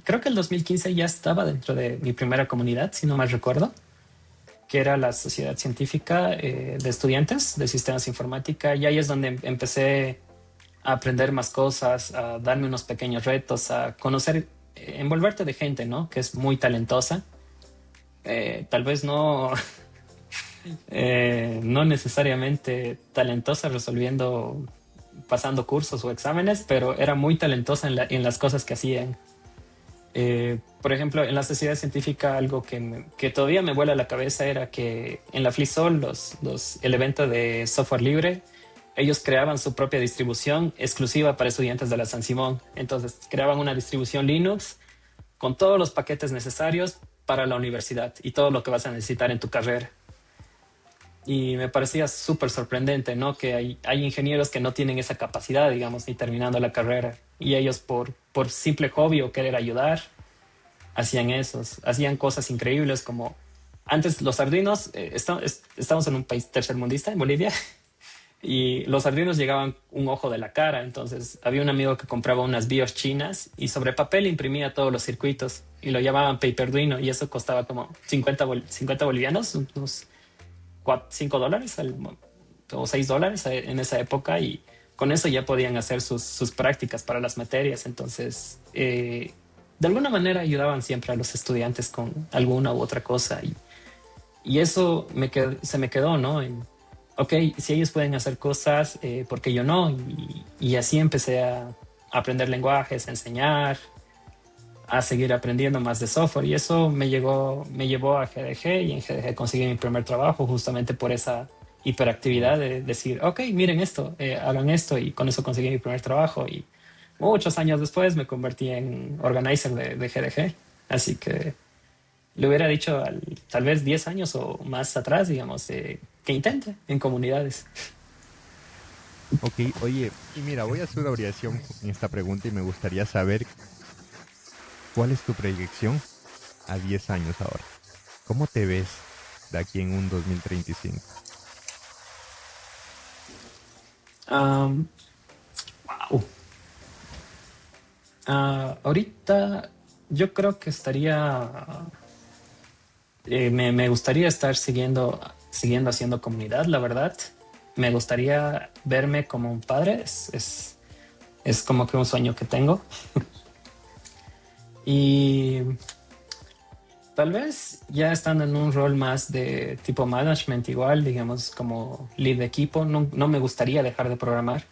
creo que el 2015 ya estaba dentro de mi primera comunidad, si no mal recuerdo, que era la Sociedad Científica de Estudiantes de Sistemas Informática, y ahí es donde empecé a aprender más cosas, a darme unos pequeños retos, a conocer, envolverte de gente, ¿no? Que es muy talentosa. Tal vez no, No necesariamente talentosa resolviendo, pasando cursos o exámenes, pero era muy talentosa en las cosas que hacían. Por ejemplo, en la sociedad científica algo que todavía me vuela la cabeza era que en la FLISOL, el evento de software libre, ellos creaban su propia distribución exclusiva para estudiantes de la San Simón. Entonces, creaban una distribución Linux con todos los paquetes necesarios para la universidad y todo lo que vas a necesitar en tu carrera. Y me parecía súper sorprendente, ¿no? Que hay ingenieros que no tienen esa capacidad, digamos, ni terminando la carrera. Y ellos por simple hobby o querer ayudar, hacían esos, hacían cosas increíbles como antes los arduinos, estamos en un país tercermundista, en Bolivia, y los arduinos llegaban un ojo de la cara. Entonces había un amigo que compraba unas BIOS chinas y sobre papel imprimía todos los circuitos y lo llamaban Paperduino y eso costaba como 50 bolivianos, unos $5 o $6 en esa época, y con eso ya podían hacer sus prácticas para las materias. Entonces, de alguna manera ayudaban siempre a los estudiantes con alguna u otra cosa y eso se me quedó, ¿no? Ok, si ellos pueden hacer cosas, ¿por qué yo no? Y así empecé a aprender lenguajes, a enseñar, a seguir aprendiendo más de software y eso me llevó a GDG y en GDG conseguí mi primer trabajo justamente por esa hiperactividad de decir, ok, miren esto, hagan esto y con eso conseguí mi primer trabajo y muchos años después me convertí en organizer de GDG. Así que le hubiera dicho tal vez 10 años o más atrás, digamos, que intente en comunidades. Ok, oye, y mira, voy a hacer una variación en esta pregunta y me gustaría saber cuál es tu proyección a 10 años ahora. ¿Cómo te ves de aquí en un 2035? Um, wow. Ahorita yo creo que me gustaría estar siguiendo haciendo comunidad, la verdad. Me gustaría verme como un padre, es como que un sueño que tengo. Y tal vez ya estando en un rol más de tipo management igual, digamos como lead de equipo, no me gustaría dejar de programar.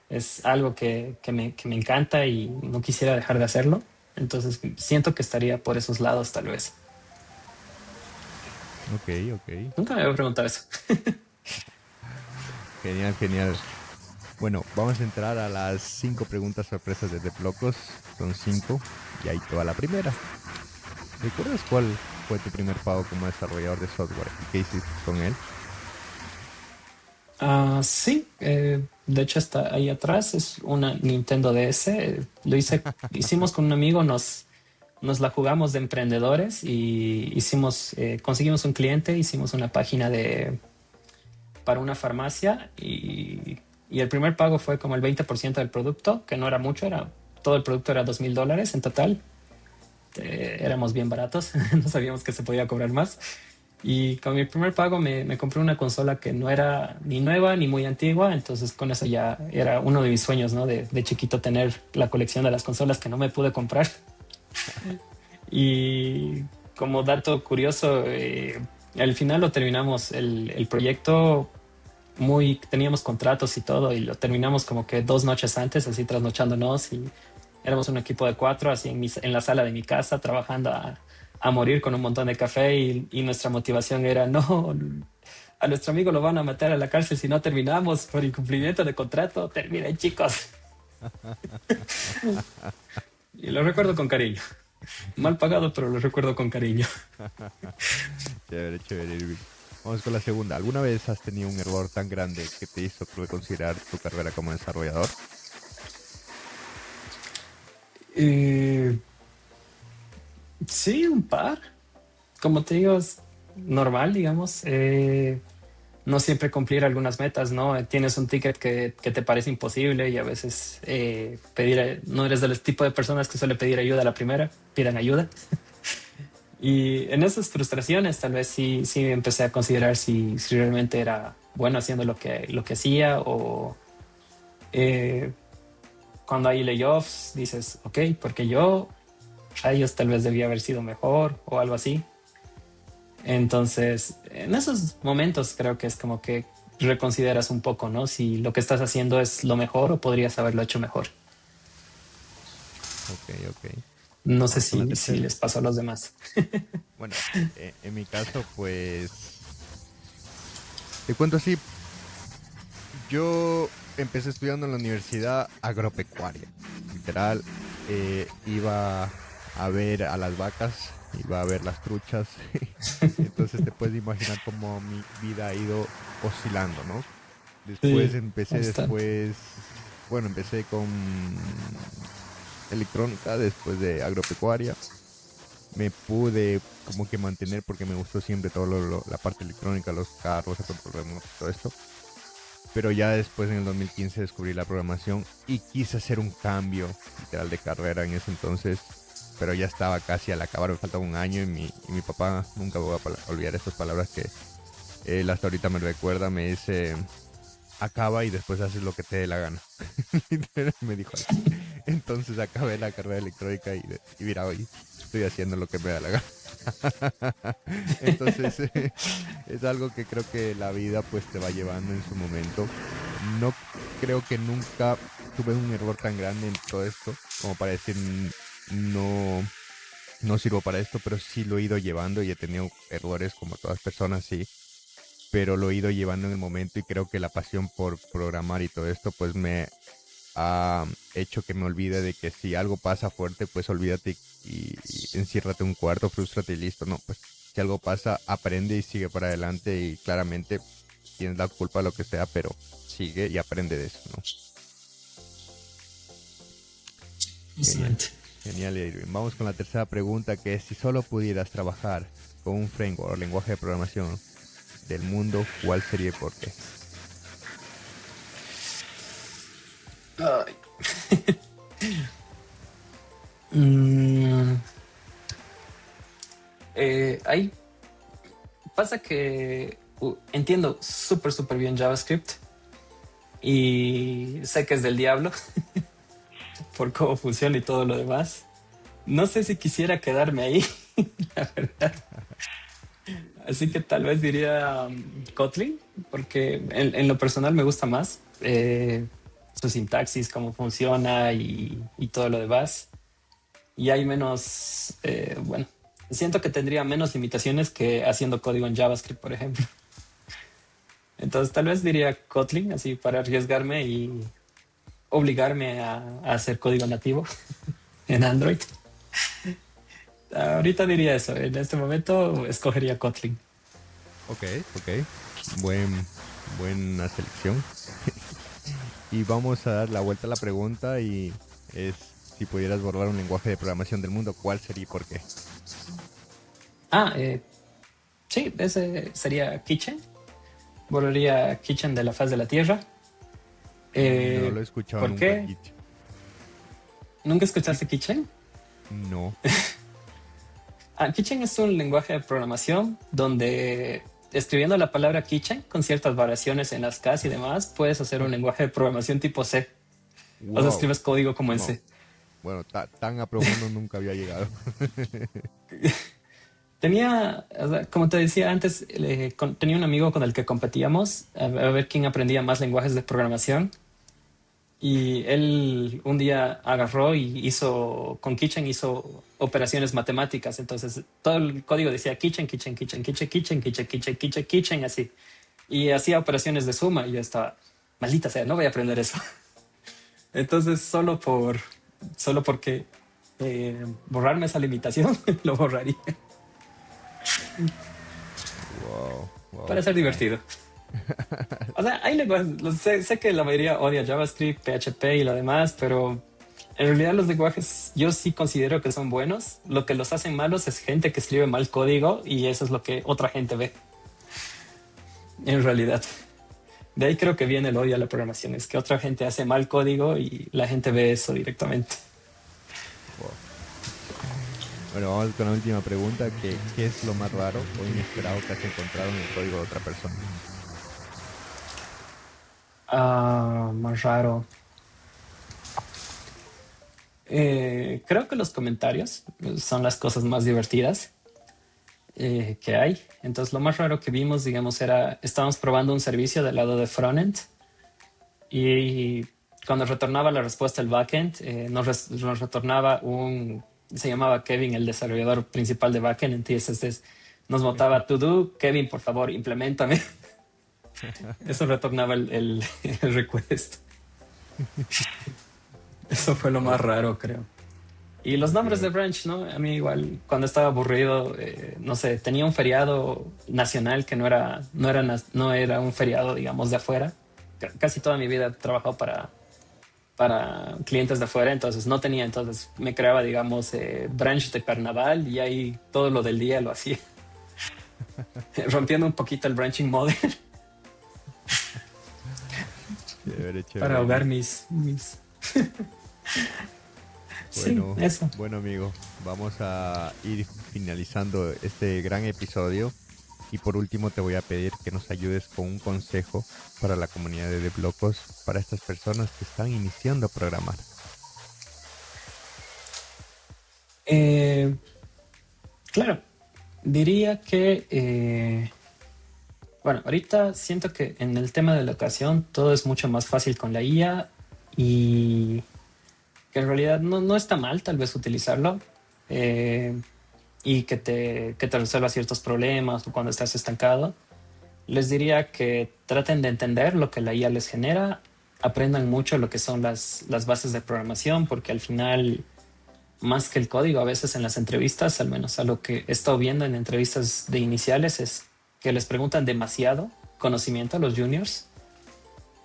Es algo que me encanta y no quisiera dejar de hacerlo. Entonces siento que estaría por esos lados tal vez. Ok, ok. Nunca me había preguntado eso. Genial, genial. Bueno, vamos a entrar a las 5 preguntas sorpresas de Deplocos. Son 5 y ahí te va la primera. ¿Recuerdas cuál fue tu primer pago como desarrollador de software y qué hiciste con él? Sí, de hecho está ahí atrás, es una Nintendo DS. Hicimos con un amigo, nos la jugamos de emprendedores y conseguimos un cliente, hicimos una página para una farmacia y el primer pago fue como el 20% del producto, que no era mucho, todo el producto era $2,000 en total. Éramos bien baratos, no sabíamos que se podía cobrar más. Y con mi primer pago me compré una consola que no era ni nueva ni muy antigua, entonces con eso ya era uno de mis sueños, ¿no? De chiquito tener la colección de las consolas que no me pude comprar. Y como dato curioso, al final lo terminamos el proyecto teníamos contratos y todo y lo terminamos como que 2 noches antes, así trasnochándonos y éramos un equipo de 4, así en la sala de mi casa, trabajando a morir con un montón de café y nuestra motivación era, no, a nuestro amigo lo van a meter a la cárcel si no terminamos por incumplimiento de contrato, terminen chicos. Y lo recuerdo con cariño. Mal pagado, pero lo recuerdo con cariño. Chévere, chévere, Irving. Vamos con la segunda. ¿Alguna vez has tenido un error tan grande que te hizo reconsiderar tu carrera como desarrollador? Eh, sí, un par. Como te digo, es normal, digamos. No siempre cumplir algunas metas, ¿no? Tienes un ticket que te parece imposible y a veces no eres del tipo de personas que suele pedir ayuda a la primera, pidan ayuda. Y en esas frustraciones tal vez sí empecé a considerar si realmente era bueno haciendo lo que hacía o eh, cuando hay layoffs dices, ok, porque yo, a ellos tal vez debía haber sido mejor o algo así. Entonces, en esos momentos creo que es como que reconsideras un poco, ¿no? Si lo que estás haciendo es lo mejor o podrías haberlo hecho mejor. Ok, ok. No sé Vamos con la si tercera. les pasó a los demás. Bueno, en mi caso, pues, te cuento así, yo empecé estudiando en la universidad agropecuaria. Literal, iba a ver a las vacas, iba a ver las truchas. Entonces te puedes imaginar cómo mi vida ha ido oscilando, ¿no? Sí, bastante. Bueno, empecé con electrónica, después de agropecuaria. Me pude como que mantener porque me gustó siempre todo la parte electrónica, los carros, el control remoto, todo esto. Pero ya después en el 2015 descubrí la programación y quise hacer un cambio literal de carrera en ese entonces, pero ya estaba casi al acabar, me faltaba un año y mi papá, nunca voy a olvidar estas palabras que él hasta ahorita me recuerda, me dice, acaba y después haces lo que te dé la gana. Literal, me dijo así. Entonces acabé la carrera electrónica y mira, hoy estoy haciendo lo que me da la gana. Entonces es algo que creo que la vida pues te va llevando en su momento. No creo que nunca tuve un error tan grande en todo esto como para decir no, no sirvo para esto, pero sí lo he ido llevando y he tenido errores como todas personas, sí, pero lo he ido llevando en el momento y creo que la pasión por programar y todo esto pues me ha hecho que me olvide de que si algo pasa fuerte, pues olvídate y enciérrate en un cuarto, frústrate y listo. No, pues si algo pasa, aprende y sigue para adelante y claramente tienes la culpa de lo que sea, pero sigue y aprende de eso, ¿no? Genial, Excelente. genial, Irving. Vamos con la tercera pregunta, que es si solo pudieras trabajar con un framework o lenguaje de programación del mundo, ¿cuál sería y por qué? Ay. Mm, ahí pasa que entiendo súper bien JavaScript y sé que es del diablo por cómo funciona y todo lo demás. No sé si quisiera quedarme ahí, la verdad. Así que tal vez diría Kotlin, porque en lo personal me gusta más su sintaxis, cómo funciona y todo lo demás. Y hay menos, bueno, siento que tendría menos limitaciones que haciendo código en JavaScript, por ejemplo. Entonces tal vez diría Kotlin, así para arriesgarme y obligarme a hacer código nativo en Android. Ahorita diría eso, en este momento escogería Kotlin. Ok, ok. Buen, buena selección. Y vamos a dar la vuelta a la pregunta y es si pudieras borrar un lenguaje de programación del mundo, ¿cuál sería y por qué? Ah, sí, ese sería Kitchen. Borraría Kitchen de la faz de la Tierra. No lo he escuchado ¿Por nunca, qué? Git. ¿Nunca Git, escuchaste Kitchen? no. Kitchen es un lenguaje de programación donde escribiendo la palabra kitchen con ciertas variaciones en las Ks y demás, puedes hacer un lenguaje de programación tipo C. O sea, Wow. escribes código como en No. C. Bueno, tan a profundo nunca había llegado. Tenía, o sea, como te decía antes, tenía un amigo con el que competíamos a ver quién aprendía más lenguajes de programación. Y él un día agarró y hizo, con Kitchen hizo operaciones matemáticas. Entonces todo el código decía Kitchen, Kitchen, Kitchen, Kitchen, Kitchen, Kitchen, Kitchen, Kitchen, Kitchen, así. Y hacía operaciones de suma y yo estaba, maldita sea, no voy a aprender eso. Entonces solo porque borrarme esa limitación, lo borraría Wow, para wow. ser divertido. O sea, hay lenguajes, sé que la mayoría odia JavaScript, PHP y lo demás, pero en realidad los lenguajes yo sí considero que son buenos. Lo que los hacen malos es gente que escribe mal código y eso es lo que otra gente ve en realidad. De ahí creo que viene el odio a la programación, es que otra gente hace mal código y la gente ve eso directamente. Wow. Bueno, vamos con la última pregunta, que ¿qué es lo más raro o inesperado que has encontrado en el código de otra persona? Más raro. Creo que los comentarios son las cosas más divertidas. que hay. Entonces lo más raro que vimos, digamos, era, estábamos probando un servicio del lado de frontend y cuando retornaba la respuesta el backend, nos retornaba se llamaba Kevin, el desarrollador principal de backend, entonces nos votaba to do, Kevin, por favor, implementame. Eso retornaba el request. Eso fue lo más raro, creo. Y los nombres de branch, ¿no? A mí igual, cuando estaba aburrido, no sé, tenía un feriado nacional que no era un feriado, digamos, de afuera. Casi toda mi vida he trabajado para clientes de afuera, entonces no tenía, entonces me creaba, digamos, branch de carnaval y ahí todo lo del día lo hacía. Rompiendo un poquito el branching model Chévere, para chévere. ahogar mis... Sí, Bueno, eso. bueno amigo, vamos a ir finalizando este gran episodio y por último te voy a pedir que nos ayudes con un consejo para la comunidad de Deblocos, para estas personas que están iniciando a programar. Eh, claro, diría que, bueno, ahorita siento que en el tema de la educación todo es mucho más fácil con la IA y que en realidad no está mal tal vez utilizarlo eh, y que te resuelva ciertos problemas o cuando estás estancado. Les diría que traten de entender lo que la IA les genera, aprendan mucho lo que son las bases de programación, porque al final, más que el código, a veces en las entrevistas, al menos a lo que he estado viendo en entrevistas de iniciales, es que les preguntan demasiado conocimiento a los juniors.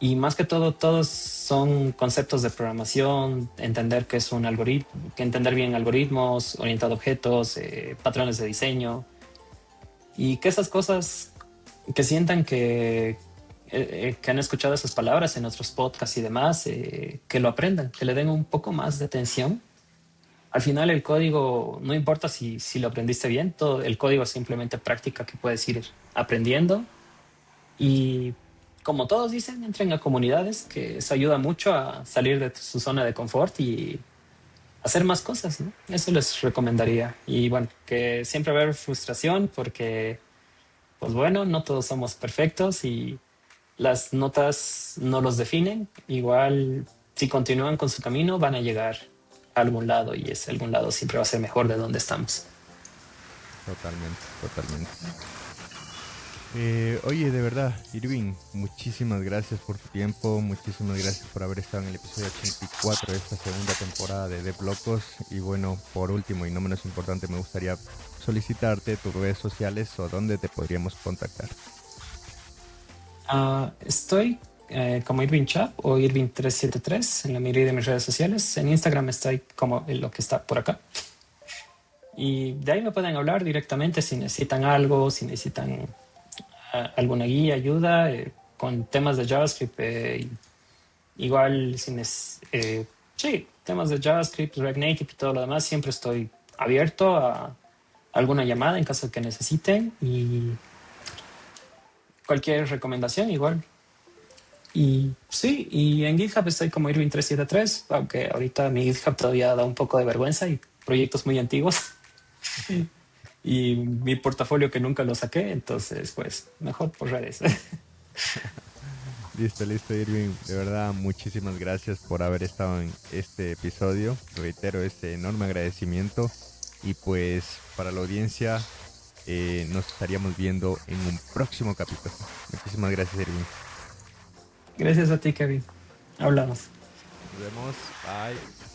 Y más que todo, todos son conceptos de programación, entender qué es un algoritmo, que entender bien algoritmos, orientado a objetos, patrones de diseño, y que esas cosas que sientan que han escuchado esas palabras en otros podcasts y demás, que lo aprendan, que le den un poco más de atención. Al final el código, no importa si lo aprendiste bien, todo el código es simplemente práctica que puedes ir aprendiendo. Y como todos dicen, entren a comunidades, que eso ayuda mucho a salir de su zona de confort y hacer más cosas, ¿no? Eso les recomendaría. Y bueno, que siempre va a haber frustración porque, pues bueno, no todos somos perfectos y las notas no los definen. Igual, si continúan con su camino, van a llegar a algún lado y ese algún lado siempre va a ser mejor de donde estamos. Totalmente, totalmente. Oye, de verdad, Irving, muchísimas gracias por tu tiempo, muchísimas gracias por haber estado en el episodio 84 de esta segunda temporada de Deblocos. Y bueno, por último y no menos importante, me gustaría solicitarte tus redes sociales o dónde te podríamos contactar. Estoy como Irving Chap o Irving373 en la mayoría de mis redes sociales. En Instagram estoy como lo que está por acá. Y de ahí me pueden hablar directamente si necesitan algo, si necesitan alguna guía, ayuda con temas de JavaScript. Igual, sí, temas de JavaScript, React Native y todo lo demás, siempre estoy abierto a alguna llamada en caso de que necesiten y cualquier recomendación igual. Y sí, y en GitHub estoy como Irving373, aunque ahorita mi GitHub todavía da un poco de vergüenza y proyectos muy antiguos. Y mi portafolio que nunca lo saqué, entonces pues mejor por redes. Listo, listo, Irving. De verdad, muchísimas gracias por haber estado en este episodio. Reitero este enorme agradecimiento. Y pues para la audiencia, nos estaríamos viendo en un próximo capítulo. Muchísimas gracias, Irving. Gracias a ti, Kevin. Hablamos. Nos vemos. Bye.